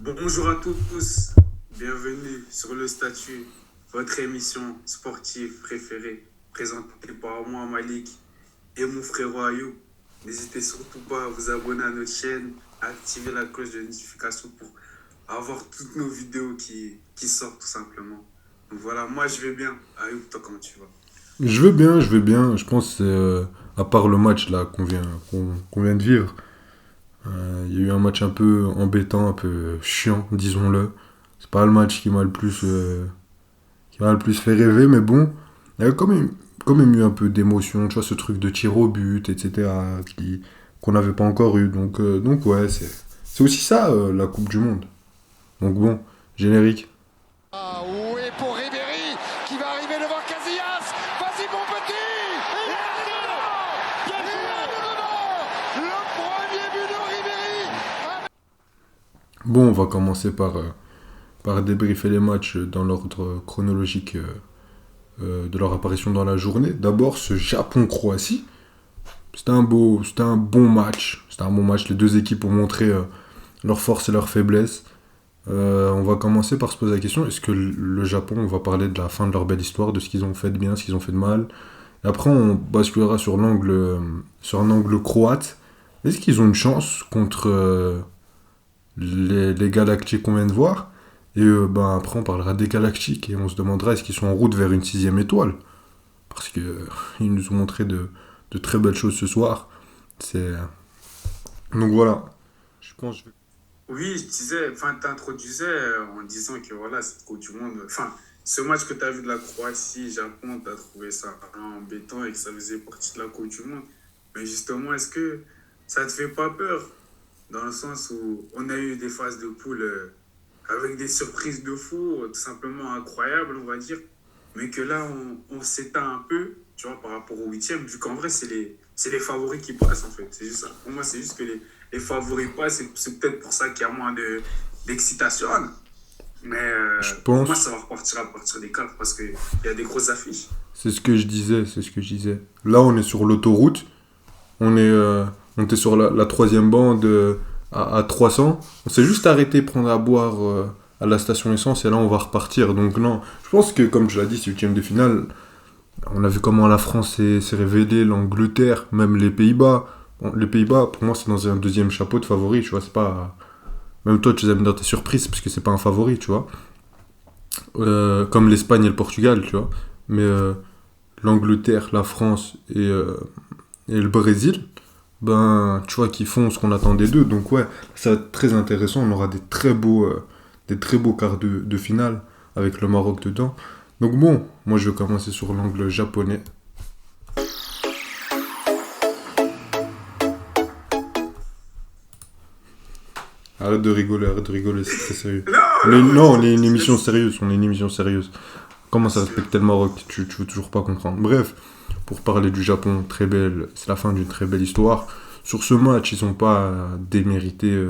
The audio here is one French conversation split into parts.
Bonjour à tous, bienvenue sur le statut, votre émission sportive préférée, présentée par moi, Malik, et mon frère Ayou. N'hésitez surtout pas à vous abonner à notre chaîne, à activer la cloche de notification pour avoir toutes nos vidéos qui sortent tout simplement. Donc voilà, moi je vais bien. Ayou, toi comment tu vas? Je vais bien, je vais bien. Je pense, à part le match là qu'on vient de vivre, il y a eu un match un peu embêtant, un peu chiant, disons-le. C'est pas le match qui m'a le plus fait rêver, mais bon, il y a quand même eu un peu d'émotion, tu vois, ce truc de tir au but, etc., qu'on n'avait pas encore eu. Donc ouais, c'est aussi ça, la Coupe du Monde. Donc bon, générique. Ah oui, pour Ribéry qui va arriver devant Casillas. Vas-y mon petit. Et là, le premier but de Ribéry. Bon, on va commencer par débriefer les matchs dans l'ordre chronologique de leur apparition dans la journée. D'abord, ce Japon-Croatie. C'était un bon match. C'était un bon match. Les deux équipes ont montré leurs forces et leurs faiblesses. On va commencer par se poser la question, est-ce que le Japon, on va parler de la fin de leur belle histoire, de ce qu'ils ont fait de bien, ce qu'ils ont fait de mal. Et après, on basculera sur un angle croate. Est-ce qu'ils ont une chance contre les Galactiques qu'on vient de voir? Et après, on parlera des Galactiques et on se demandera est-ce qu'ils sont en route vers une sixième étoile. Parce que ils nous ont montré de très belles choses ce soir. C'est... Donc voilà. Je pense que je vais- Oui, je disais, enfin, t'introduisais en disant que voilà, cette Coupe du Monde, enfin, ce match que tu as vu de la Croatie, Japon, tu as trouvé ça embêtant et que ça faisait partie de la Coupe du Monde. Mais justement, est-ce que ça te fait pas peur? Dans le sens où on a eu des phases de poule avec des surprises de fou, tout simplement incroyables, on va dire. Mais que là, on s'éteint un peu, tu vois, par rapport au huitième, vu qu'en vrai, c'est les favoris qui passent, en fait. C'est juste ça. Pour moi, c'est juste que les favoris passent, c'est peut-être pour ça qu'il y a moins d'excitation. Mais je pour moi, pense ça va repartir à partir des quatre parce qu'il y a des grosses affiches. c'est ce que je disais. Là, on est sur l'autoroute, on était sur la troisième bande à 300. On s'est juste arrêté prendre à boire à la station essence et là, on va repartir. Donc non, je pense que, comme je l'ai dit, c'est huitième de finale. On a vu comment la France s'est révélée, l'Angleterre, même les Pays-Bas. Bon, les Pays-Bas, pour moi, c'est dans un deuxième chapeau de favori, tu vois. C'est pas... Même toi, tu les aimes dans tes surprises parce que c'est pas un favori, tu vois. Comme l'Espagne et le Portugal, tu vois. Mais l'Angleterre, la France et le Brésil, ben, tu vois, qui font ce qu'on attendait d'eux. Donc, ouais, ça va être très intéressant. On aura des très beaux quarts de finale avec le Maroc dedans. Donc, bon, moi, je vais commencer sur l'angle japonais. Arrête de rigoler, c'est très sérieux. Non, Non, vas-y, on est une continue. émission sérieuse, on est une émission sérieuse. Comment ça respecter le Maroc, tu veux toujours pas comprendre. Bref, pour parler du Japon, très belle, c'est la fin d'une très belle histoire. Sur ce match, ils n'ont pas démérité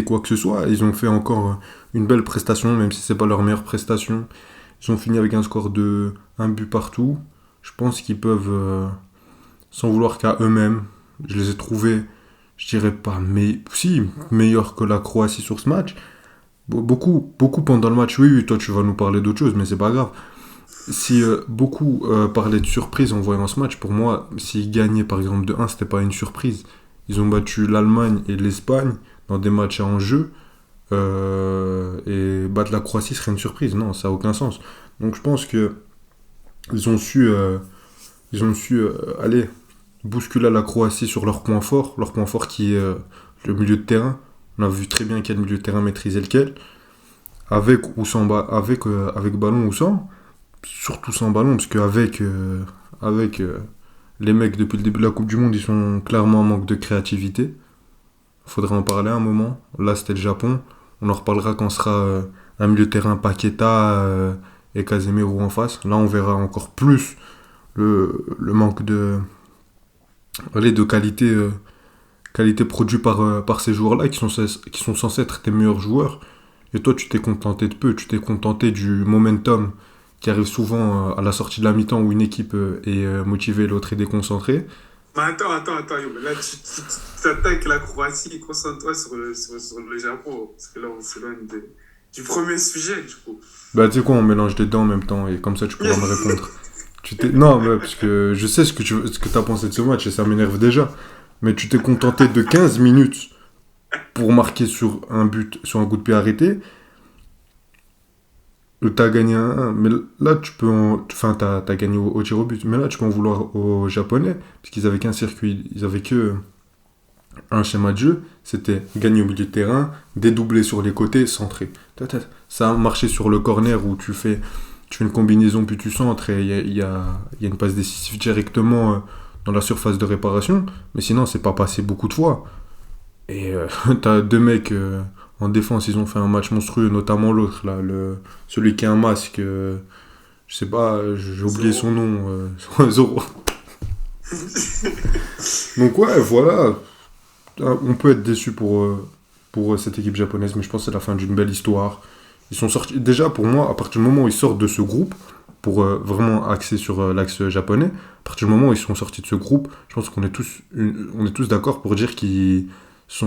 quoi que ce soit. Ils ont fait encore une belle prestation, même si c'est pas leur meilleure prestation. Ils ont fini avec un score de un but partout. Je pense qu'ils peuvent, sans vouloir qu'à eux-mêmes, je les ai trouvés, je dirais pas, mais si, meilleurs que la Croatie sur ce match. Beaucoup pendant le match, oui, oui, toi tu vas nous parler d'autre chose, mais c'est pas grave. Si beaucoup parlaient de surprise en voyant ce match, pour moi, s'ils gagnaient par exemple de 1, c'était pas une surprise. Ils ont battu l'Allemagne et l'Espagne dans des matchs à enjeu, et battre la Croatie serait une surprise. Non, ça a aucun sens. Donc je pense que ils ont su, euh, ils ont su aller bousculer la Croatie sur leur point fort qui est le milieu de terrain. On a vu très bien quel milieu de terrain maîtrisait lequel, avec ou sans avec ballon ou sans, surtout sans ballon, parce qu'avec avec les mecs depuis le début de la Coupe du Monde, ils sont clairement en manque de créativité. Faudrait en parler un moment. Là, c'était le Japon. On en reparlera quand sera un milieu de terrain Paqueta et Casemiro en face. Là, on verra encore plus le manque de qualité produite par ces joueurs-là qui sont censés être tes meilleurs joueurs. Et toi, tu t'es contenté de peu, tu t'es contenté du momentum qui arrive souvent à la sortie de la mi-temps où une équipe est motivée, l'autre est déconcentrée. Mais attends, yo, là, tu t'attaques la Croatie, concentre-toi sur le Japon, parce que là, on s'éloigne du premier sujet, du coup. Bah, tu sais quoi, on mélange les deux en même temps, et comme ça, tu pourras me répondre. Non, mais parce que je sais ce que t'as pensé de ce match, et ça m'énerve déjà. Mais tu t'es contenté de 15 minutes pour marquer sur un but, sur un coup de pied arrêté. T'as gagné un 1, mais là, enfin, t'as gagné au tir au but. Mais là, tu peux en vouloir aux Japonais, parce qu'ils avaient qu'un circuit, ils avaient que un schéma de jeu, c'était gagner au milieu de terrain, dédoubler sur les côtés, centrer. Ça a marché sur le corner où tu fais une combinaison puis tu centres et il y a une passe décisive directement dans la surface de réparation. Mais sinon, c'est pas passé beaucoup de fois. Et t'as deux mecs en défense, ils ont fait un match monstrueux, notamment l'autre, là, celui qui a un masque. Je sais pas, j'ai oublié son nom. Zoro. Donc ouais, voilà. On peut être déçu pour cette équipe japonaise, mais je pense que c'est la fin d'une belle histoire. Ils sont sortis. Déjà, pour moi, à partir du moment où ils sortent de ce groupe, pour vraiment axer sur l'axe japonais, à partir du moment où ils sont sortis de ce groupe, je pense qu'on est tous d'accord pour dire qu'ils qu'ils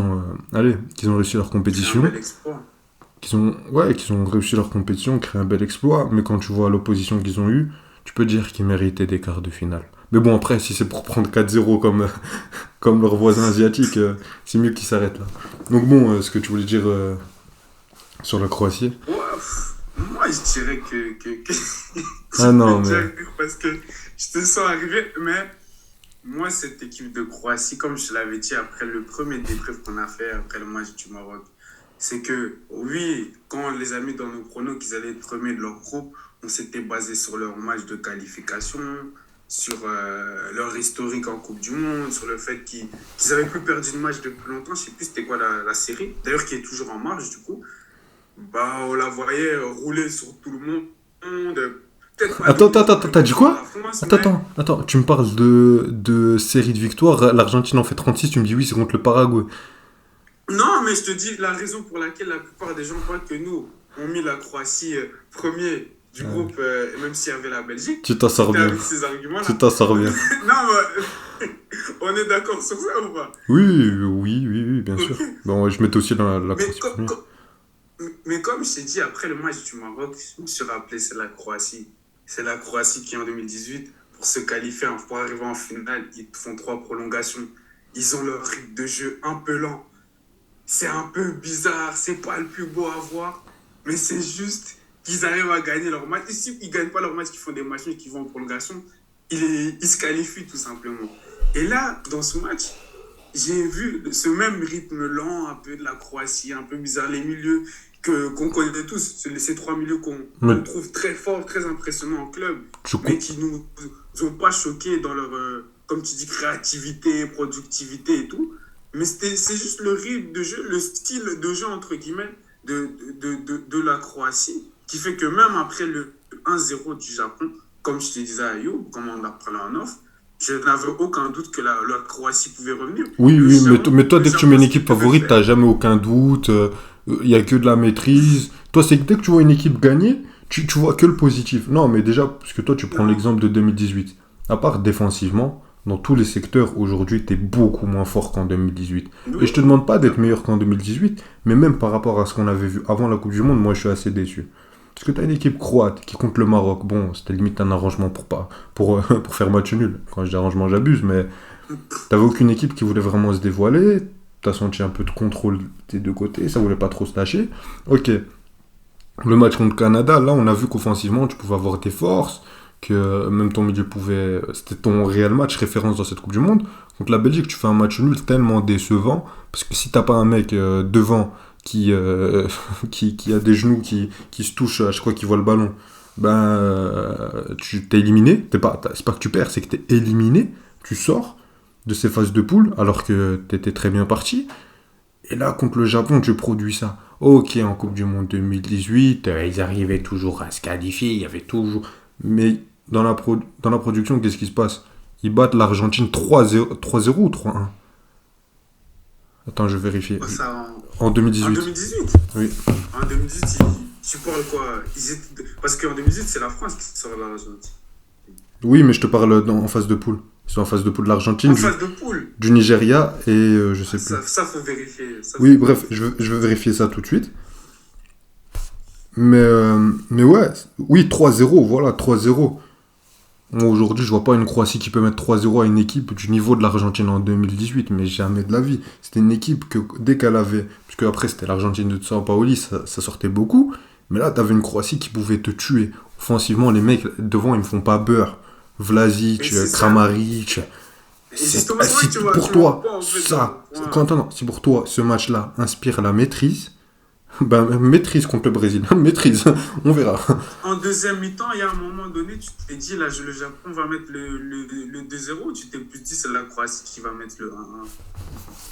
ont réussi leur C'est un compétition, bel exploit. qu'ils ont réussi leur compétition, créé un bel exploit, mais quand tu vois l'opposition qu'ils ont eue, tu peux dire qu'ils méritaient des quarts de finale. Mais bon, après, si c'est pour prendre 4-0 comme leurs voisins asiatiques, c'est mieux qu'ils s'arrêtent là. Donc bon, ce que tu voulais dire sur la Croatie. Ouais, moi, je dirais que Ah je non, vais mais... dire parce que je te sens arriver, mais moi, cette équipe de Croatie, comme je te l'avais dit après le premier débrief qu'on a fait après le match du Maroc, c'est que oui, quand les amis dans nos pronos qu'ils allaient être premiers de leur groupe, on s'était basé sur leur match de qualification, sur leur historique en Coupe du Monde, sur le fait qu'ils avaient plus perdu de match depuis longtemps. Je sais plus c'était quoi la série, d'ailleurs qui est toujours en marche du coup. Bah, on la voyait rouler sur tout le monde. Peut-être pas Attends, dominer t'as dit complètement quoi? la France, mais Attends, tu me parles de série de victoires, l'Argentine en fait 36, tu me dis oui, c'est contre le Paraguay. non, mais je te dis la raison pour laquelle la plupart des gens croient que nous, on mis la Croatie premier du Ouais. groupe, même s'il y avait la Belgique, Tu t'en sors c'était bien. avec ces Tu arguments-là. t'en sors bien. Non, mais on est d'accord sur ça ou pas? Oui, bien sûr. Ok. Bon, ouais, je mettais aussi la Mais, Croatie premier. mais comme je t'ai dit, après le match du Maroc, je me suis rappelé, c'est la Croatie. C'est la Croatie qui, en 2018, pour se qualifier, pour arriver en finale, ils font 3 prolongations. Ils ont leur rythme de jeu un peu lent. C'est un peu bizarre, c'est pas le plus beau à voir, mais c'est juste qu'ils arrivent à gagner leur match. Et s'ils ne gagnent pas leur match, qu'ils font des matchs et qu'ils vont en prolongation, ils se qualifient tout simplement. Et là, dans ce match, j'ai vu ce même rythme lent, un peu de la Croatie, un peu bizarre, les milieux qu'on connaît tous, ces 3 milieux Mais qu'on trouve très forts, très impressionnants en club, tu mais co- qui nous ont pas choqués dans leur, comme tu dis, créativité, productivité et tout. Mais c'est juste le rythme de jeu, le style de jeu, entre guillemets, de la Croatie, qui fait que même après le 1-0 du Japon, comme je te disais à Ayoub, comme on a parlé en off, je n'avais aucun doute que la Croatie pouvait revenir. Oui, mais toi, Le dès que tu mets Japon, une ce équipe qu'ils devaient favorite, faire, t'as jamais aucun doute. Il y a que de la maîtrise. Toi, c'est que dès que tu vois une équipe gagner, tu vois que le positif. Non, mais déjà, parce que toi, tu prends non, l'exemple de 2018. À part défensivement, dans tous les secteurs, aujourd'hui, t'es beaucoup moins fort qu'en 2018. Et je te oui, demande pas d'être d'accord. meilleur qu'en 2018, mais même par rapport à ce qu'on avait vu avant la Coupe du Monde, moi, je suis assez déçu. Parce que t'as une équipe croate qui compte le Maroc. Bon, c'était limite un arrangement pour faire match nul. Quand je dis arrangement, j'abuse, mais t'avais aucune équipe qui voulait vraiment se dévoiler. T'as senti un peu de contrôle des deux côtés. Ça voulait pas trop se lâcher. Ok. Le match contre le Canada, là, on a vu qu'offensivement, tu pouvais avoir tes forces. Que même ton milieu pouvait. C'était ton réel match référence dans cette Coupe du Monde. Contre la Belgique, tu fais un match nul tellement décevant. Parce que si t'as pas un mec devant qui a des genoux qui se touchent à chaque fois qu'il voit le ballon, ben tu t'es éliminé. C'est pas que tu perds, c'est que t'es éliminé. Tu sors de ces phases de poule alors que t'étais très bien parti. Et là, contre le Japon, tu produis ça. Ok, en Coupe du Monde 2018, ils arrivaient toujours à se qualifier, il y avait toujours... Mais dans la production, qu'est-ce qui se passe? Ils battent l'Argentine 3-0 ou 3-1? Attends, je vais vérifier. Ça, En en 2018. 2018, Oui. en 2018, tu parles quoi? Parce qu'en 2018, c'est la France qui sort de l'Argentine. Oui, mais je te parle en phase de poule. Ils sont en phase de poule de l'Argentine, En phase de poule. du Nigeria et je sais plus. Ça faut vérifier. Oui, bref, je veux vérifier ça tout de suite. Mais ouais, oui, 3-0, voilà, 3-0. Moi, aujourd'hui, je vois pas une Croatie qui peut mettre 3-0 à une équipe du niveau de l'Argentine en 2018, mais jamais de la vie. C'était une équipe que dès qu'elle avait... Parce qu'après, c'était l'Argentine de Sampaoli, ça sortait beaucoup. Mais là, t'avais une Croatie qui pouvait te tuer. Offensivement, les mecs, devant, ils me font pas beurre. Vlasic, Kramaric... Si pour toi, si pour toi, ce match-là inspire la maîtrise... Ben, maîtrise contre le Brésil. Maîtrise. On verra. En deuxième mi-temps, il y a un moment donné, tu t'es dit, là, le Japon va mettre le 2-0. Tu t'es plus dit, c'est la Croatie qui va mettre le 1-1.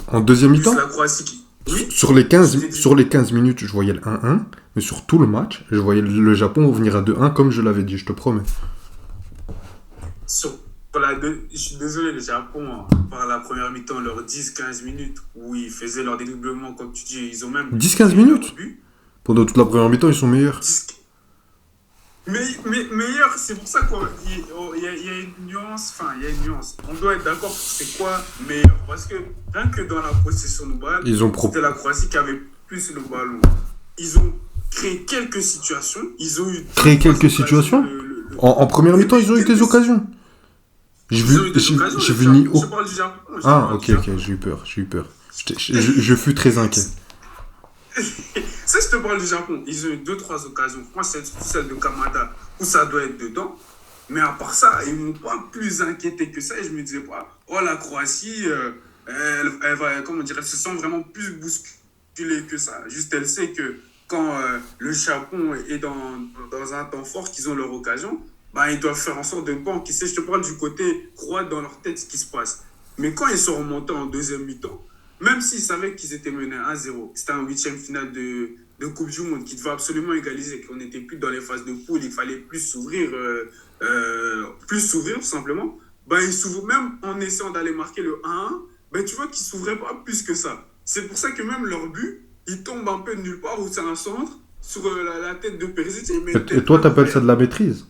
En deuxième mi-temps la Croatie qui... Oui. Sur les 15 minutes, je voyais le 1-1. Mais sur tout le match, je voyais le Japon revenir à 2-1, comme je l'avais dit, je te promets. Je suis désolé, le Japon, par la première mi-temps, leurs 10-15 minutes où ils faisaient leur dédoublement, comme tu dis, ils ont même... 10-15 minutes Pendant toute la première mi-temps, ils sont meilleurs. Mais meilleurs, c'est pour ça qu'il y a une nuance. Enfin, il y a une nuance. On doit être d'accord pour c'est quoi meilleur. Parce que rien que dans la possession de balle, c'était la Croatie qui avait plus le ballon. Ils ont créé quelques situations. Ils ont eu... Créé quelques situations En première mi-temps, ils ont eu des occasions. J'ai vu ni... Je parle du Japon. Ok, j'ai eu peur. Je fus très inquiet. Ça, je te parle du Japon. Ils ont eu 2-3 occasions. Moi, c'est celle de Kamada où ça doit être dedans. Mais à part ça, ils ne m'ont pas plus inquiété que ça. Et je me disais pas, oh, la Croatie, elle va, comment dire, elle se sent vraiment plus bousculée que ça. Juste, elle sait que quand le Japon est dans un temps fort, qu'ils ont leur occasion, bah, ils doivent faire en sorte de pas encaisser. Je te parle du côté croate dans leur tête, ce qui se passe. Mais quand ils sont remontés en deuxième mi-temps, même s'ils savaient qu'ils étaient menés 1-0, c'était un 8e finale de Coupe du Monde qui devait absolument égaliser, qu'on n'était plus dans les phases de poule, il fallait plus s'ouvrir tout simplement. Ben, ils s'ouvrent, même en essayant d'aller marquer le 1-1, ben, tu vois qu'ils ne s'ouvraient pas plus que ça. C'est pour ça que même leur but, il tombe un peu de nulle part, où c'est un centre, sur la tête de Perisic. Et toi, t'appelles ça de la maîtrise?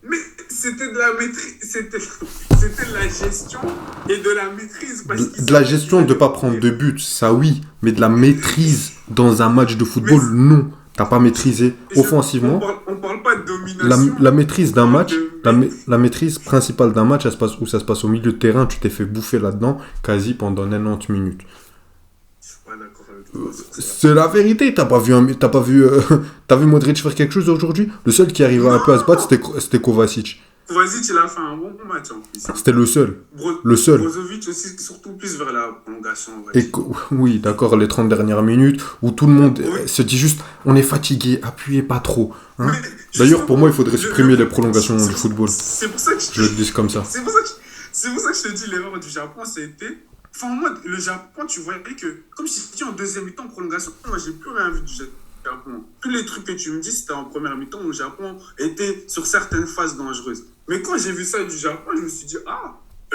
Mais c'était de la maîtrise, c'était de la gestion et de la maîtrise. De la gestion de ne pas prendre de but, ça oui, mais de la maîtrise dans un match de football, non. T'as pas maîtrisé offensivement. On parle pas de domination. La maîtrise d'un match, la maîtrise principale d'un match, ça se passe au milieu de terrain, tu t'es fait bouffer là-dedans quasi pendant 90 minutes. C'est la vérité, t'as vu Modric faire quelque chose aujourd'hui? Le seul qui arrivait un peu à se battre, c'était Kovacic. Kovacic, il a fait un bon match en plus. C'était le seul. Le seul. Brozovic aussi, surtout plus vers la prolongation. Oui, d'accord, les 30 dernières minutes où tout le monde se dit juste on est fatigué, appuyez pas trop. Hein. D'ailleurs, pour moi, il faudrait supprimer les prolongations du football. C'est pour ça que je le dis comme ça. C'est pour ça que je te dis l'erreur du Japon, c'était. Enfin, moi, le Japon, tu voyais que, comme je t'ai dit en deuxième mi-temps, en prolongation, moi, j'ai plus rien vu du Japon. Tous les trucs que tu me dis, c'était en première mi-temps où le Japon était sur certaines phases dangereuses. Mais quand j'ai vu ça du Japon, je me suis dit,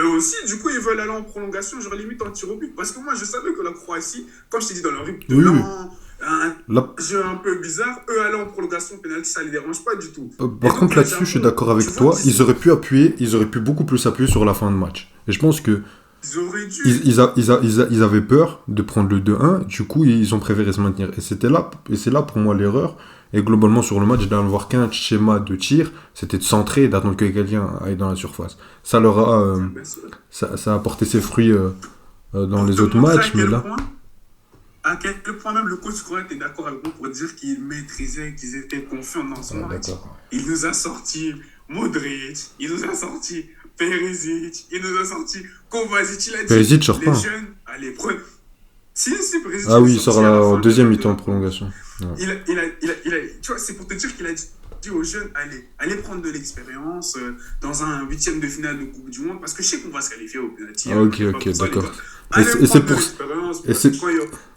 eux aussi, du coup, ils veulent aller en prolongation, genre limite en tir au but. Parce que moi, je savais que la Croatie, comme je t'ai dit, dans leur rythme de lent, un jeu un peu bizarre, eux aller en prolongation, pénalty, ça les dérange pas du tout. Par contre, là-dessus, je suis d'accord avec toi. Ils auraient pu beaucoup plus appuyer sur la fin de match. Et je pense que ils avaient peur de prendre le 2-1, du coup ils ont préféré se maintenir. Et c'est là pour moi l'erreur. Et globalement sur le match, d'avoir qu'un schéma de tir, c'était de centrer et d'attendre que quelqu'un aille dans la surface. Ça leur a, ça a apporté ses fruits dans les autres matchs, mais là... À quel point même le coach croate est d'accord avec moi pour dire qu'ils maîtrisaient, qu'ils étaient confiants dans son match. Il nous a sorti Modric, il nous a sorti Perisic, il nous a sorti Kovacic, il a dit Perisic sort pas. Jeunes, allez, prenez. Si, Perisic. Ah oui, il sort en deuxième mi-temps en prolongation. Ouais. Tu vois, c'est pour te dire qu'il a dit aux jeunes, allez prendre de l'expérience dans un 8e de finale de Coupe du Monde, parce que je sais qu'on va se qualifier au penalty. Ok, d'accord. Allez prendre de l'expérience, parce que quand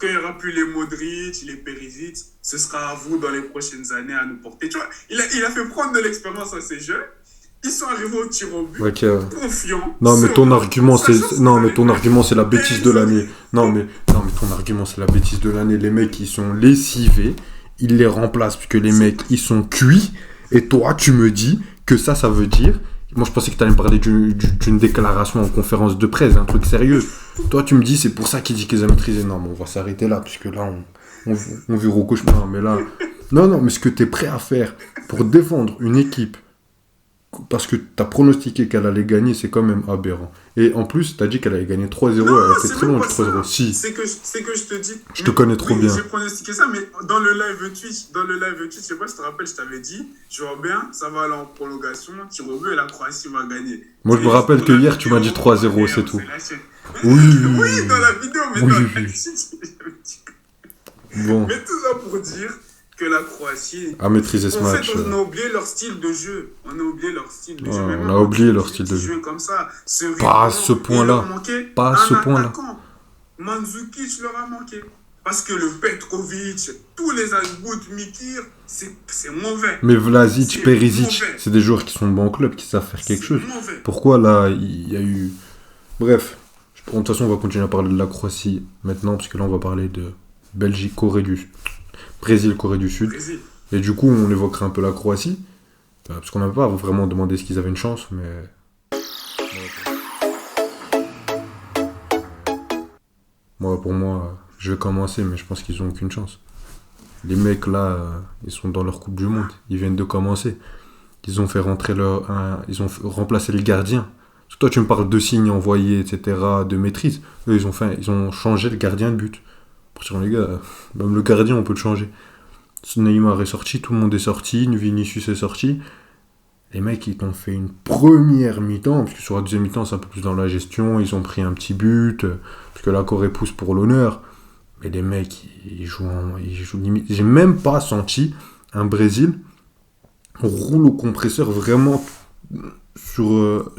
il n'y aura plus les Modric, les Perisic, ce sera à vous dans les prochaines années à nous porter. Tu vois, il a fait prendre de l'expérience à ces jeunes. Ils sont arrivés au tir au but, confiants. Non, mais ton argument, c'est la bêtise de l'année. Non, mais ton argument, c'est la bêtise de l'année. Les mecs, ils sont lessivés. Ils les remplacent parce que les mecs, ils sont cuits. Et toi, tu me dis que ça veut dire... Moi, je pensais que tu allais me parler d'une déclaration en conférence de presse, un truc sérieux. Toi, tu me dis, c'est pour ça qu'il dit qu'ils ont maîtrisé. Non, mais on va s'arrêter là, puisque là, on vit au cauchemar. Non, mais là... Non, non, mais ce que tu es prêt à faire pour défendre une équipe, parce que tu as pronostiqué qu'elle allait gagner, c'est quand même aberrant. Et en plus, tu as dit qu'elle allait gagner 3-0, Non, elle était c'est très même loin pas du ça. 3-0. Si, C'est que je te dis. je te connais trop oui, bien. j'ai pronostiqué ça, mais dans le live Twitch, je sais pas si tu te rappelles, je t'avais dit, je vois bien, ça va aller en prolongation, tir au but et la Croatie va gagner. Moi, je me rappelle que hier, tu m'as dit 3-0, c'est tout. Oui, Oui, dans la vidéo, mais oui, dans oui. la j'avais dit. Bon, Mais tout ça pour dire que la Croatie. à maîtriser ce En match. fait, on a oublié leur style de jeu. On a oublié leur style de Ouais, jeu. Mais on même a oublié leur qui- style qui de jeu. jouaient comme ça. Pas à ce point-là. Il leur manquait Pas à ce point-là. attaquant. Mandzukic leur a manqué. Parce que le Petrovic, tous les Albout, Mikir, c'est mauvais. Mais Vlasic, C'est Perisic, mauvais. c'est des joueurs qui sont bons en club, qui savent faire quelque C'est chose. mauvais. Pourquoi là, il y a eu... Bref, de toute façon, on va continuer à parler de la Croatie maintenant, parce que là, on va parler de Belgique, Brésil, Corée du Sud. Brésil. Et du coup, on évoquera un peu la Croatie, parce qu'on n'avait pas vraiment demandé s'ils avaient une chance, mais... Moi, pour moi, je vais commencer, mais je pense qu'ils n'ont aucune chance. Les mecs, là, ils sont dans leur Coupe du Monde. Ils viennent de commencer. Ils ont fait rentrer ils ont remplacé le gardien. Parce que toi, tu me parles de signes envoyés, etc., de maîtrise. Eux, ils ont changé le gardien de but. Pour dire, les gars, même le gardien, on peut le changer. Neymar est sorti, tout le monde est sorti, Vinicius est sorti. Les mecs, ils t'ont fait une première mi-temps, parce que sur la deuxième mi-temps, c'est un peu plus dans la gestion. Ils ont pris un petit but, parce que la Corée pousse pour l'honneur. Mais les mecs, ils jouent limite. J'ai même pas senti un Brésil roule au compresseur vraiment sur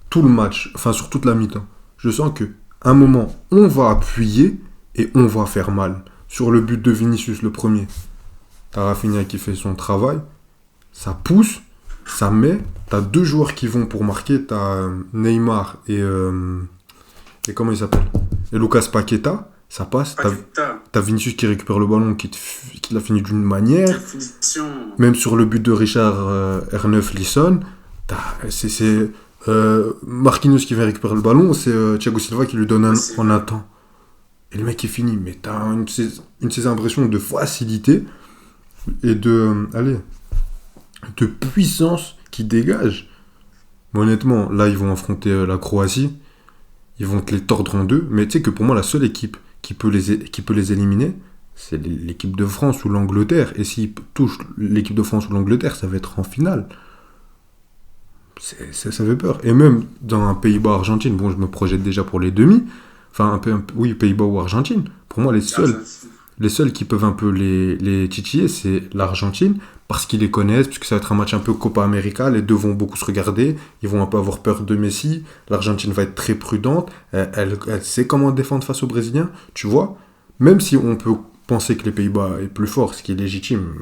tout le match, enfin sur toute la mi-temps. Je sens que un moment, on va appuyer et on va faire mal. Sur le but de Vinicius, le premier. T'as Rafinha qui fait son travail, ça pousse, ça met. T'as deux joueurs qui vont pour marquer, t'as Neymar et comment il s'appelle, et Lucas Paqueta, ça passe. T'as Vinicius qui récupère le ballon, qui l'a fini d'une manière. Même sur le but de Richard R9 Lisson, c'est Marquinhos qui vient récupérer le ballon, c'est Thiago Silva qui lui donne en un temps. Et le mec est fini, mais t'as une de ces impressions de facilité et de puissance qui dégage. Mais honnêtement, là, ils vont affronter la Croatie. Ils vont te les tordre en deux. Mais tu sais que pour moi, la seule équipe qui peut les éliminer, c'est l'équipe de France ou l'Angleterre. Et s'ils touchent l'équipe de France ou l'Angleterre, ça va être en finale. Ça fait peur. Et même dans un Pays-Bas-Argentine, bon, je me projette déjà pour les demi. Enfin, oui, Pays-Bas ou Argentine. Pour moi, les seuls qui peuvent un peu les titiller, c'est l'Argentine, parce qu'ils les connaissent, puisque ça va être un match un peu Copa América, les deux vont beaucoup se regarder, ils vont un peu avoir peur de Messi, l'Argentine va être très prudente, elle sait comment défendre face aux Brésiliens, tu vois, même si on peut penser que les Pays-Bas est plus fort, ce qui est légitime,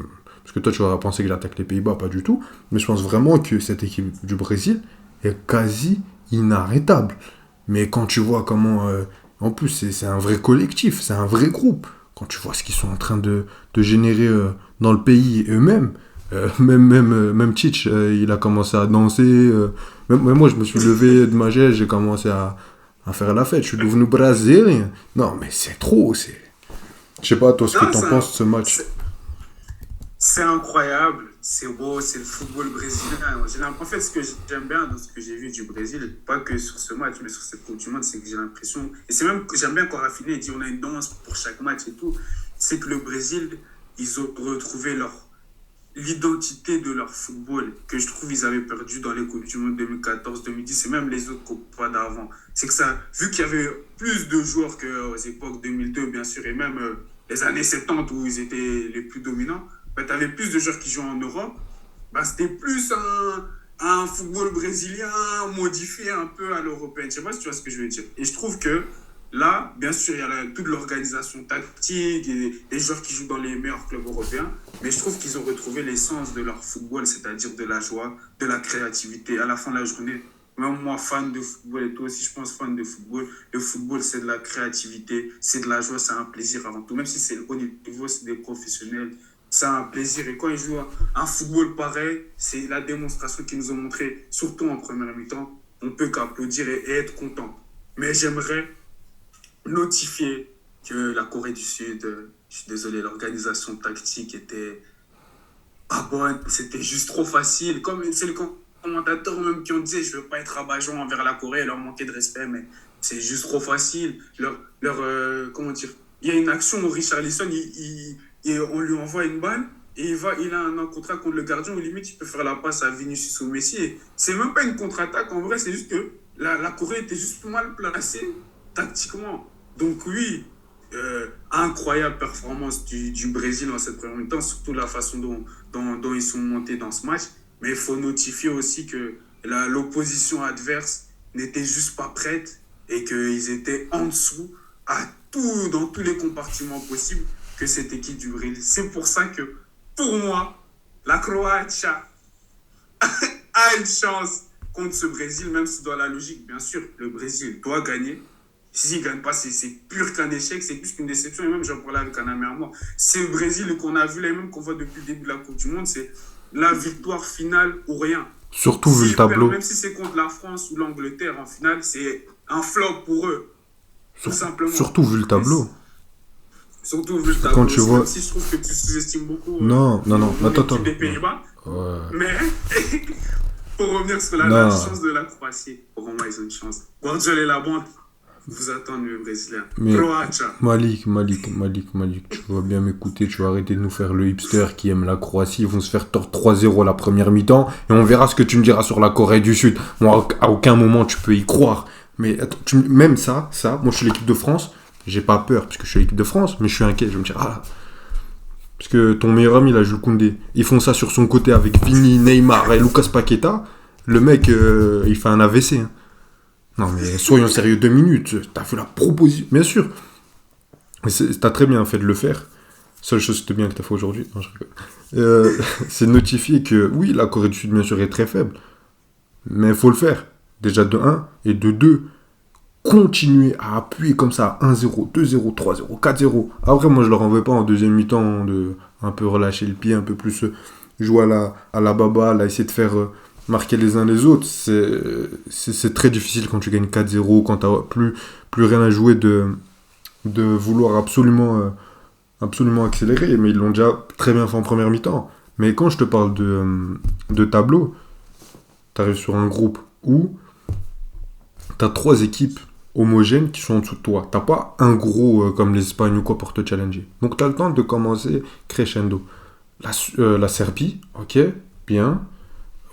parce que toi tu aurais pensé que j'attaque les Pays-Bas, pas du tout, mais je pense vraiment que cette équipe du Brésil est quasi inarrêtable. Mais quand tu vois comment... en plus, c'est un vrai collectif, c'est un vrai groupe. Quand tu vois ce qu'ils sont en train de générer dans le pays eux-mêmes, même Titch, il a commencé à danser. Même moi, je me suis levé de ma chaise, j'ai commencé à faire la fête. Je suis devenu brésilien. Non, mais c'est trop. Je sais pas, toi, ce que t'en penses de ce match. C'est incroyable, c'est beau, c'est le football brésilien. En fait, ce que j'aime bien dans ce que j'ai vu du Brésil, pas que sur ce match, mais sur cette Coupe du Monde, c'est que j'ai l'impression, et c'est même que j'aime bien quand Rafinha dit on a une danse pour chaque match et tout, c'est que le Brésil, ils ont retrouvé l'identité de leur football, que je trouve ils avaient perdu dans les Coupes du Monde 2014, 2010, et même les autres Coupes d'avant. C'est que ça, vu qu'il y avait plus de joueurs qu'aux époques 2002, bien sûr, et même les années 70 où ils étaient les plus dominants, tu avais plus de joueurs qui jouaient en Europe, c'était plus un football brésilien modifié un peu à l'européenne. Je sais pas si tu vois ce que je veux dire. Et je trouve que là, bien sûr, il y a toute l'organisation tactique et les joueurs qui jouent dans les meilleurs clubs européens, mais je trouve qu'ils ont retrouvé l'essence de leur football, c'est-à-dire de la joie, de la créativité. À la fin de la journée, même moi, fan de football et toi aussi, je pense fan de football, le football, c'est de la créativité, c'est de la joie, c'est un plaisir avant tout. Même si c'est au niveau, c'est des professionnels, c'est un plaisir. Et quand ils jouent un football pareil, c'est la démonstration qu'ils nous ont montré, surtout en première mi-temps. On peut qu'applaudir et être content. Mais j'aimerais notifier que la Corée du Sud, je suis désolé, l'organisation tactique était pas bonne. C'était juste trop facile. Comme c'est le commentateur même qui ont dit, je veux pas être rabat-joie envers la Corée et leur manquer de respect, mais c'est juste trop facile. Comment dire, il y a une action où Richarlison, on lui envoie une balle et il a un contrat contre le gardien où limite il peut faire la passe à Vinicius ou Messi. Et c'est même pas une contre-attaque, en vrai, c'est juste que la Corée était juste mal placée tactiquement. Donc oui, incroyable performance du Brésil en cette première mi-temps, surtout la façon dont ils sont montés dans ce match. Mais il faut notifier aussi que l'opposition adverse n'était juste pas prête et qu'ils étaient en dessous dans tous les compartiments possibles que cette équipe du Brésil. C'est pour ça que, pour moi, la Croatie a une chance contre ce Brésil, même si dans la logique, bien sûr, le Brésil doit gagner. S'il ne gagne pas, c'est pur qu'un échec, c'est plus qu'une déception. Et même, j'en parlais avec un ami à moi. C'est le Brésil qu'on a vu là, et même qu'on voit depuis le début de la Coupe du Monde, c'est la victoire finale ou rien. Surtout vu le tableau. Même si c'est contre la France ou l'Angleterre en finale, c'est un flop pour eux. Tout simplement. Surtout vu le tableau. Surtout vu le tableau. Quand tu vois... Même si je trouve que tu sous-estimes beaucoup non. Attends. des Pays-Bas. Ouais. Mais pour revenir sur la chance de la Croatie, pour moi, ils ont une chance. Guardiola et la bande vous attendent, le Brésilien. Malik, tu vas bien m'écouter, tu vas arrêter de nous faire le hipster qui aime la Croatie. Ils vont se faire tordre 3-0 la première mi-temps et on verra ce que tu me diras sur la Corée du Sud. Moi, à aucun moment tu peux y croire. Mais attends, même ça, moi je suis l'équipe de France, j'ai pas peur parce que je suis l'équipe de France, mais je suis inquiet. Je vais me dire, parce que ton meilleur ami, là, Jules Koundé, ils font ça sur son côté avec Vini, Neymar et Lucas Paqueta. Le mec, il fait un AVC. Hein. Non, mais soyons sérieux 2 minutes. T'as fait la proposition. Bien sûr. T'as très bien fait de le faire. Seule chose que bien que t'as fait aujourd'hui. Non, je rigole. C'est de notifier que, oui, la Corée du Sud, bien sûr, est très faible. Mais il faut le faire. Déjà de 1. Et de 2, continuer à appuyer comme ça. 1-0, 2-0, 3-0, 4-0. Après, moi, je leur en veux pas en deuxième mi-temps de un peu relâcher le pied, un peu plus jouer à la baba, là, essayer de faire... marquer les uns les autres, c'est très difficile quand tu gagnes 4-0, quand tu n'as plus rien à jouer de vouloir absolument accélérer. Mais ils l'ont déjà très bien fait en première mi-temps. Mais quand je te parle de tableau, tu arrives sur un groupe où tu as 3 équipes homogènes qui sont en dessous de toi. Tu n'as pas un gros comme l'Espagne ou quoi pour te challenger. Donc tu as le temps de commencer crescendo. La Serbie, ok, bien.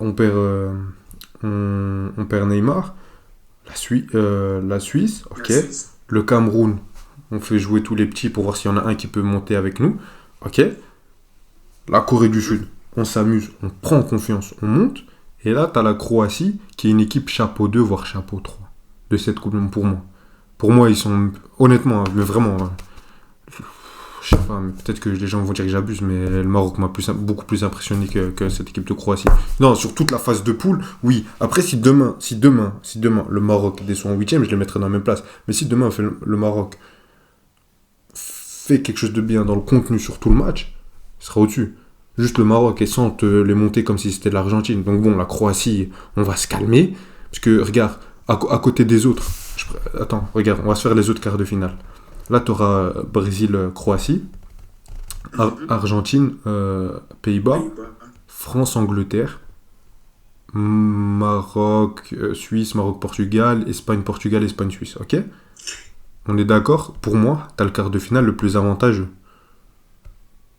On perd Neymar. La Suisse, ok. Le Cameroun, on fait jouer tous les petits pour voir s'il y en a un qui peut monter avec nous, ok. La Corée du Sud, on s'amuse, on prend confiance, on monte. Et là, tu as la Croatie qui est une équipe chapeau 2, voire chapeau 3 de cette Coupe du Monde pour moi. Pour moi, ils sont, honnêtement, mais vraiment... je sais pas, mais peut-être que les gens vont dire que j'abuse, mais le Maroc m'a beaucoup plus impressionné que cette équipe de Croatie. Non, sur toute la phase de poule, oui. Après, si demain le Maroc descend en 8ème, je les mettrai dans la même place. Mais si demain le Maroc fait quelque chose de bien dans le contenu sur tout le match, il sera au-dessus. Juste le Maroc et sans les monter comme si c'était l'Argentine. Donc bon, la Croatie, on va se calmer. Parce que, regarde, à côté des autres, attends, regarde, on va se faire les autres quarts de finale. Là, tu auras Brésil-Croatie, Argentine, Pays-Bas, France-Angleterre, Maroc-Suisse, Maroc-Portugal, Espagne-Portugal, Espagne-Suisse. Ok ? On est d'accord ? Pour moi, tu as le quart de finale le plus avantageux.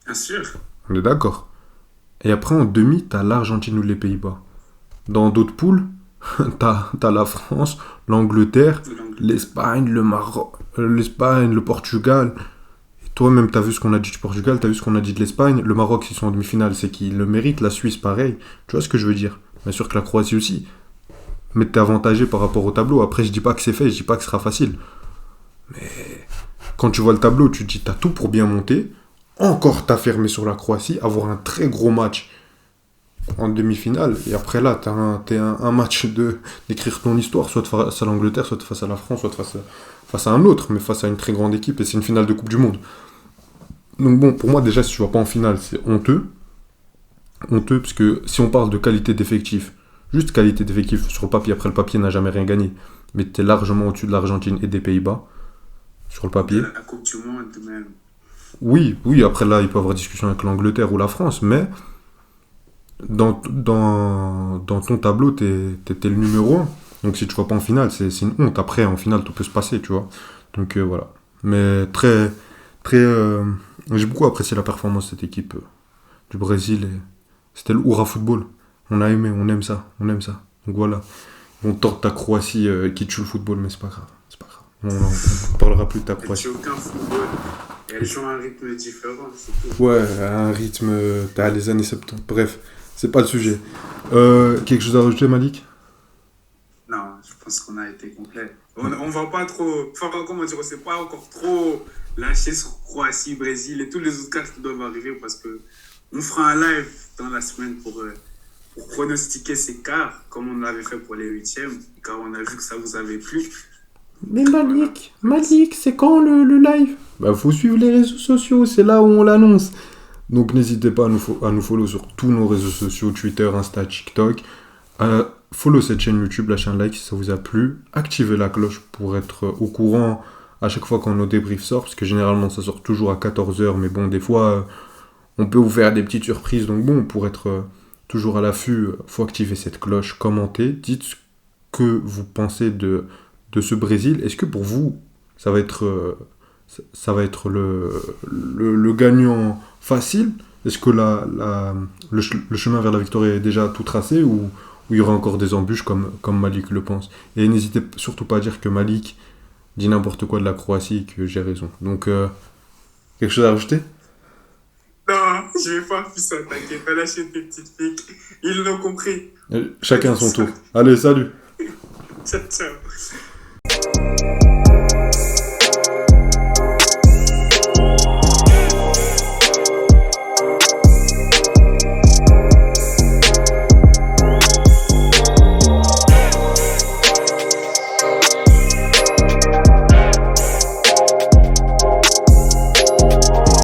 Bien sûr. On est d'accord. Et après, en demi, tu as l'Argentine ou les Pays-Bas. Dans d'autres poules, tu as la France, l'Angleterre, l'Espagne, le Maroc, l'Espagne, le Portugal. Et toi-même, tu as vu ce qu'on a dit du Portugal, tu as vu ce qu'on a dit de l'Espagne. Le Maroc, s'ils sont en demi-finale, c'est qu'ils le méritent. La Suisse, pareil. Tu vois ce que je veux dire ? Bien sûr que la Croatie aussi. Mais tu es avantagé par rapport au tableau. Après, je dis pas que c'est fait, je dis pas que ce sera facile. Mais quand tu vois le tableau, tu te dis, tu as tout pour bien monter. Encore t'affirmer sur la Croatie, avoir un très gros match en demi-finale, et après là, t'as un match d'écrire ton histoire, soit face à l'Angleterre, soit face à la France, soit face à un autre, mais face à une très grande équipe, et c'est une finale de Coupe du Monde. Donc bon, pour moi, déjà, si tu vas pas en finale, c'est honteux. Honteux, parce que si on parle de qualité d'effectif, juste qualité d'effectif sur le papier, après le papier n'a jamais rien gagné, mais tu es largement au-dessus de l'Argentine et des Pays-Bas, sur le De papier. la Coupe du Monde, même. Oui, oui, après là, il peut y avoir discussion avec l'Angleterre ou la France, mais dans ton tableau, t'es le numéro un. Donc si tu vas pas en finale, c'est une honte. Après, en finale, tout peut se passer, tu vois. Donc voilà. Mais très, j'ai beaucoup apprécié la performance de cette équipe du Brésil. Et c'était le Hurrah football. On a aimé, on aime ça, on aime ça. Donc voilà. On tente ta Croatie qui tue le football, mais c'est pas grave. C'est pas grave. On parlera plus de ta Elle tue Croatie. aucun football. Et elle joue à un rythme différent, c'est tout. Ouais, à un rythme, t'as les années 70. Bref, c'est pas le sujet. Quelque chose à rajouter, Malik? Non, je pense qu'on a été complet. On va pas trop. Enfin, comment dire, on s'est pas encore trop lâché sur Croatie, Brésil et tous les autres cas qui doivent arriver parce que on fera un live dans la semaine pour pronostiquer ces quarts, comme on l'avait fait pour les huitièmes, car on a vu que ça vous avait plu. Mais Voilà. Malik, c'est quand le live? Bah, faut suivre les réseaux sociaux, c'est là où on l'annonce. Donc n'hésitez pas à nous follow sur tous nos réseaux sociaux, Twitter, Insta, TikTok. Follow cette chaîne YouTube, lâchez un like si ça vous a plu. Activez la cloche pour être au courant à chaque fois quand nos débriefs sortent, parce que généralement ça sort toujours à 14h, mais bon, des fois on peut vous faire des petites surprises. Donc bon, pour être toujours à l'affût, faut activer cette cloche, commentez, dites ce que vous pensez de ce Brésil. Est-ce que pour vous, ça va être le gagnant facile? Est-ce que le chemin vers la victoire est déjà tout tracé ou il y aura encore des embûches comme Malik le pense? Et n'hésitez surtout pas à dire que Malik dit n'importe quoi de la Croatie et que j'ai raison. Donc, quelque chose à rajouter? Non, je vais pas faire ça, t'inquiète, pas lâcher tes petites piques. Ils l'ont compris. Chacun son tour. Allez, salut! Ciao, ciao.